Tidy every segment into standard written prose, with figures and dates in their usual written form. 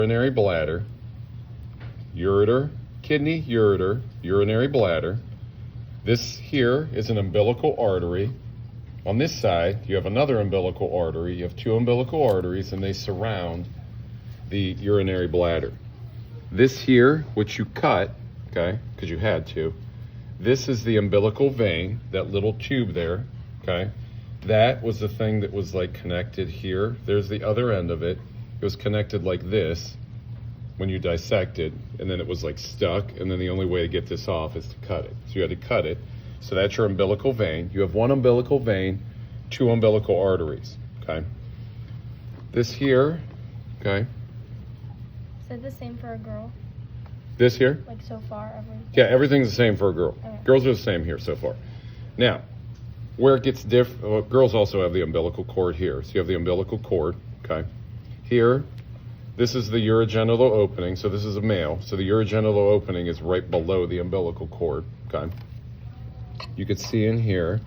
urinary bladder, ureter, kidney, ureter, urinary bladder. This here is an umbilical artery. On this side, you have another umbilical artery. You have two umbilical arteries, and they surround the urinary bladder. This here, which you cut, okay, because you had to, this is the umbilical vein, that little tube there, okay? That was the thing that was like connected here. There's the other end of it. It was connected like this when you dissected, and then it was like stuck, and then the only way to get this off is to cut it. So you had to cut it. So that's your umbilical vein. You have one umbilical vein, two umbilical arteries, okay? This here, okay? Is it the same for a girl? This here? Like so far, everything? Yeah, everything's the same for a girl. Okay. Girls are the same here so far. Now, where it gets different, well, girls also have the umbilical cord here. So you have the umbilical cord, okay? Here, this is the urogenital opening. So this is a male. So the urogenital opening is right below the umbilical cord, okay? You could see in here,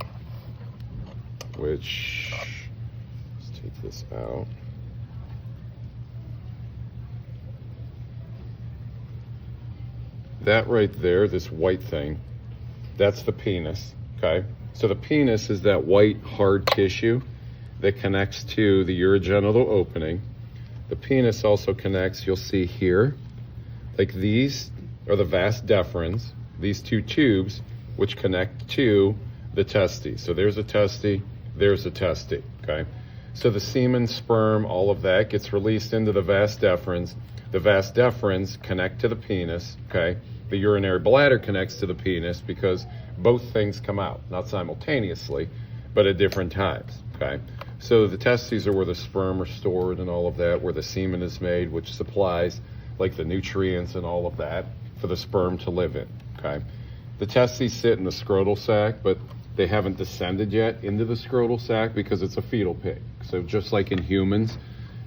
which, let's take this out. That right there, this white thing, that's the penis, okay? So the penis is that white hard tissue that connects to the urogenital opening. The penis also connects, you'll see here, like these are the vas deferens, these two tubes which connect to the testes. So there's a testes, there's a testes, okay? So the semen, sperm, all of that gets released into the vas deferens. The vas deferens connect to the penis, okay? The urinary bladder connects to the penis because both things come out, not simultaneously, but at different times, okay? So the testes are where the sperm are stored and all of that, where the semen is made, which supplies like the nutrients and all of that for the sperm to live in, okay? The testes sit in the scrotal sac, but they haven't descended yet into the scrotal sac because it's a fetal pig. So just like in humans,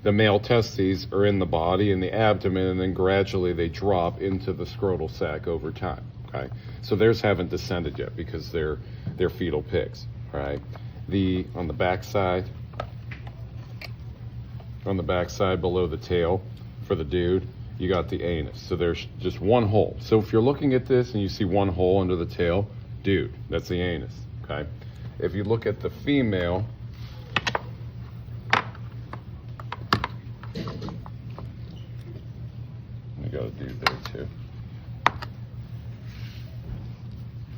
the male testes are in the body, in the abdomen, and then gradually they drop into the scrotal sac over time, okay? So theirs haven't descended yet because they're fetal pigs, all right? On the backside below the tail for the dude, you got the anus. So there's just one hole. So if you're looking at this and you see one hole under the tail, dude, that's the anus, okay? If you look at the female, you got a dude there too.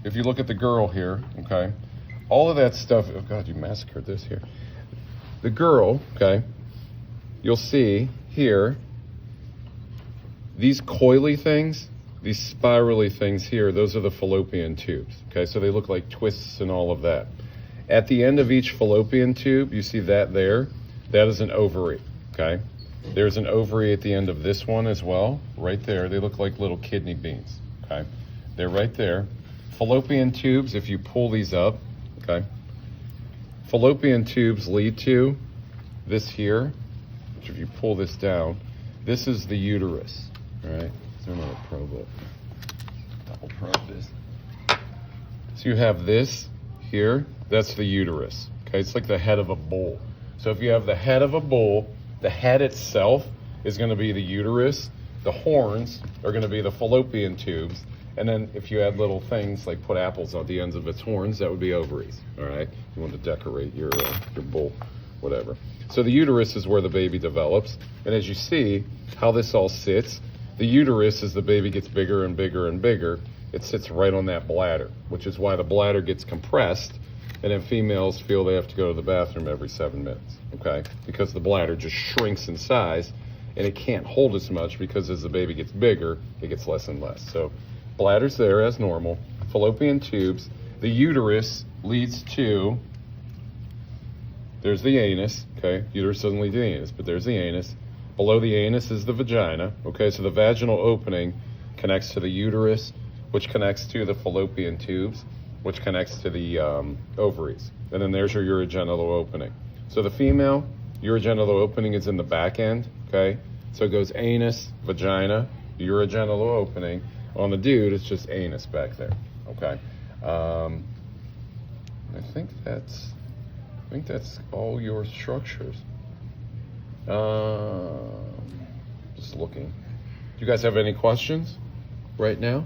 If you look at the girl here, okay, all of that stuff, oh God, you massacred this here. The girl, okay, you'll see here, these coily things, these spirally things here, those are the fallopian tubes, okay? So they look like twists and all of that. At the end of each fallopian tube, you see that there, that is an ovary, okay? There's an ovary at the end of this one as well, right there. They look like little kidney beans, okay? They're right there. Fallopian tubes, if you pull these up, okay? Fallopian tubes lead to this here, which if you pull this down, this is the uterus, all right? So I'm gonna probe it, double probe this. So you have this here, that's the uterus, okay? It's like the head of a bull. So if you have the head of a bull, the head itself is gonna be the uterus, the horns are gonna be the fallopian tubes, and then if you add little things like put apples on the ends of its horns, that would be ovaries, all right? You want to decorate your bull, whatever. So the uterus is where the baby develops, and as you see how this all sits, the uterus, as the baby gets bigger and bigger and bigger, it sits right on that bladder, which is why the bladder gets compressed, and then females feel they have to go to the bathroom every 7 minutes, okay? Because the bladder just shrinks in size, and it can't hold as much because as the baby gets bigger, it gets less and less. So bladder's there as normal, fallopian tubes, the uterus leads to, there's the anus, okay? Uterus doesn't lead to the anus, but there's the anus. Below the anus is the vagina, okay? So the vaginal opening connects to the uterus, which connects to the fallopian tubes, which connects to the ovaries. And then there's your urogenital opening. So the female urogenital opening is in the back end, okay? So it goes anus, vagina, urogenital opening. On the dude, it's just anus back there, okay? I think that's all your structures. Just looking. Do you guys have any questions right now?